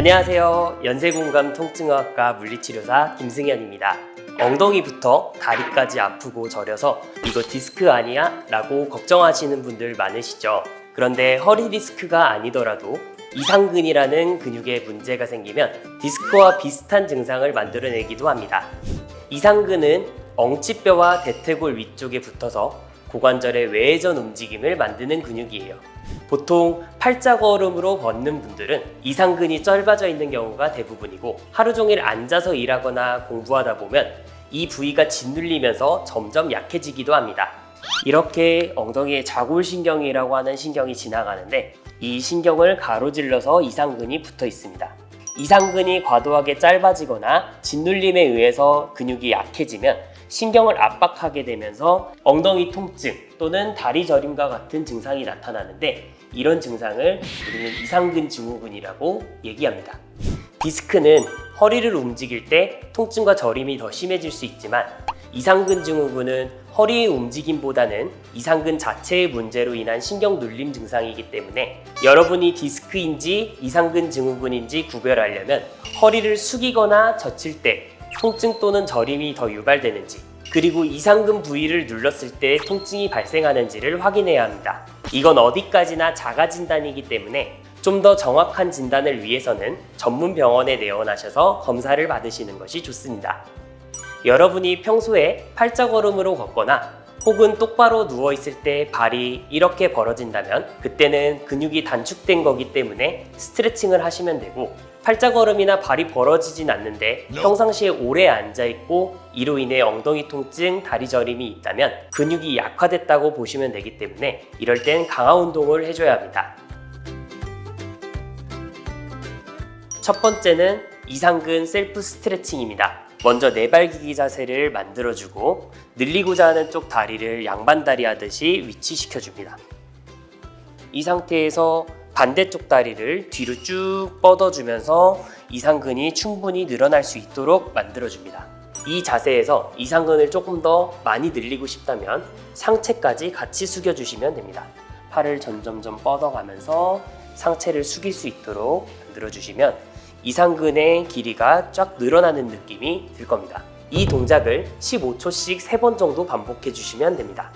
안녕하세요. 연세공감 통증의학과 물리치료사 김승현입니다. 엉덩이부터 다리까지 아프고 저려서 이거 디스크 아니야? 라고 걱정하시는 분들 많으시죠? 그런데 허리 디스크가 아니더라도 이상근이라는 근육에 문제가 생기면 디스크와 비슷한 증상을 만들어내기도 합니다. 이상근은 엉치뼈와 대퇴골 위쪽에 붙어서 고관절의 외회전 움직임을 만드는 근육이에요. 보통 팔자걸음으로 걷는 분들은 이상근이 짧아져 있는 경우가 대부분이고, 하루 종일 앉아서 일하거나 공부하다 보면 이 부위가 짓눌리면서 점점 약해지기도 합니다. 이렇게 엉덩이에 자골신경이라고 하는 신경이 지나가는데, 이 신경을 가로질러서 이상근이 붙어 있습니다. 이상근이 과도하게 짧아지거나 짓눌림에 의해서 근육이 약해지면 신경을 압박하게 되면서 엉덩이 통증 또는 다리 저림과 같은 증상이 나타나는데, 이런 증상을 우리는 이상근 증후군이라고 얘기합니다. 디스크는 허리를 움직일 때 통증과 저림이 더 심해질 수 있지만, 이상근 증후군은 허리의 움직임보다는 이상근 자체의 문제로 인한 신경 눌림 증상이기 때문에, 여러분이 디스크인지 이상근 증후군인지 구별하려면 허리를 숙이거나 젖힐 때 통증 또는 저림이 더 유발되는지, 그리고 이상근 부위를 눌렀을 때 통증이 발생하는지를 확인해야 합니다. 이건 어디까지나 자가 진단이기 때문에 좀 더 정확한 진단을 위해서는 전문 병원에 내원하셔서 검사를 받으시는 것이 좋습니다. 여러분이 평소에 팔자걸음으로 걷거나 혹은 똑바로 누워있을 때 발이 이렇게 벌어진다면 그때는 근육이 단축된 거기 때문에 스트레칭을 하시면 되고, 팔자걸음이나 발이 벌어지진 않는데 평상시에 오래 앉아있고 이로 인해 엉덩이 통증, 다리 저림이 있다면 근육이 약화됐다고 보시면 되기 때문에 이럴 땐 강화 운동을 해줘야 합니다. 첫 번째는 이상근 셀프 스트레칭입니다. 먼저 내발기기 자세를 만들어주고 늘리고자 하는 쪽 다리를 양반다리 하듯이 위치시켜줍니다. 이 상태에서 반대쪽 다리를 뒤로 쭉 뻗어주면서 이상근이 충분히 늘어날 수 있도록 만들어줍니다. 이 자세에서 이상근을 조금 더 많이 늘리고 싶다면 상체까지 같이 숙여주시면 됩니다. 팔을 점점점 뻗어가면서 상체를 숙일 수 있도록 만들어주시면 이상근의 길이가 쫙 늘어나는 느낌이 들 겁니다. 이 동작을 15초씩 3번 정도 반복해 주시면 됩니다.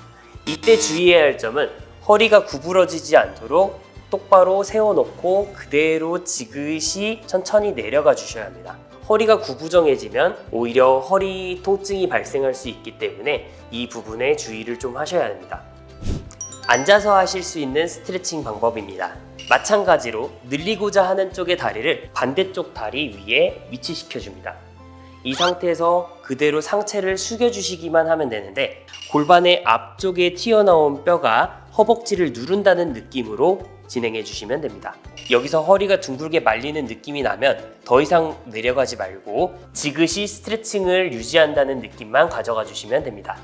이때 주의해야 할 점은 허리가 구부러지지 않도록 똑바로 세워놓고 그대로 지그시 천천히 내려가 주셔야 합니다. 허리가 구부정해지면 오히려 허리 통증이 발생할 수 있기 때문에 이 부분에 주의를 좀 하셔야 합니다. 앉아서 하실 수 있는 스트레칭 방법입니다. 마찬가지로 늘리고자 하는 쪽의 다리를 반대쪽 다리 위에 위치시켜줍니다. 이 상태에서 그대로 상체를 숙여주시기만 하면 되는데, 골반의 앞쪽에 튀어나온 뼈가 허벅지를 누른다는 느낌으로 진행해 주시면 됩니다. 여기서 허리가 둥글게 말리는 느낌이 나면 더 이상 내려가지 말고 지그시 스트레칭을 유지한다는 느낌만 가져가 주시면 됩니다.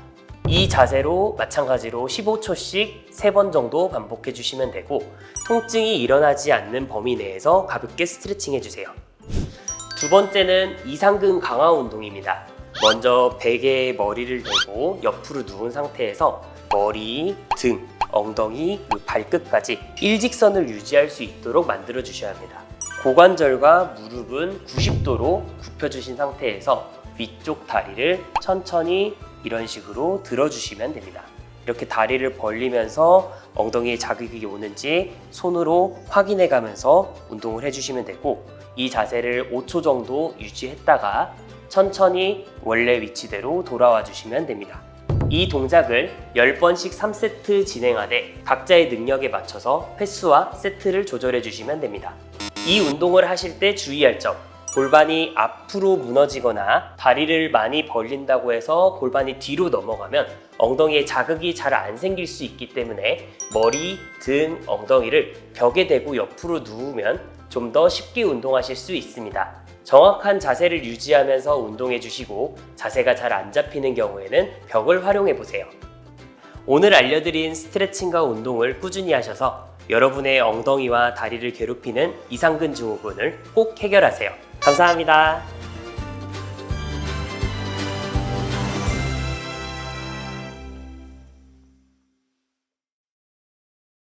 이 자세로 마찬가지로 15초씩 3번 정도 반복해 주시면 되고, 통증이 일어나지 않는 범위 내에서 가볍게 스트레칭 해주세요. 두 번째는 이상근 강화 운동입니다. 먼저 베개에 머리를 대고 옆으로 누운 상태에서 머리, 등, 엉덩이, 발끝까지 일직선을 유지할 수 있도록 만들어 주셔야 합니다. 고관절과 무릎은 90도로 굽혀주신 상태에서 위쪽 다리를 천천히 이런 식으로 들어주시면 됩니다. 이렇게 다리를 벌리면서 엉덩이에 자극이 오는지 손으로 확인해 가면서 운동을 해주시면 되고, 이 자세를 5초 정도 유지했다가 천천히 원래 위치대로 돌아와 주시면 됩니다. 이 동작을 10번씩 3세트 진행하되 각자의 능력에 맞춰서 횟수와 세트를 조절해 주시면 됩니다. 이 운동을 하실 때 주의할 점, 골반이 앞으로 무너지거나 다리를 많이 벌린다고 해서 골반이 뒤로 넘어가면 엉덩이에 자극이 잘 안 생길 수 있기 때문에 머리, 등, 엉덩이를 벽에 대고 옆으로 누우면 좀 더 쉽게 운동하실 수 있습니다. 정확한 자세를 유지하면서 운동해 주시고, 자세가 잘 안 잡히는 경우에는 벽을 활용해 보세요. 오늘 알려드린 스트레칭과 운동을 꾸준히 하셔서 여러분의 엉덩이와 다리를 괴롭히는 이상근 증후군을 꼭 해결하세요. 감사합니다.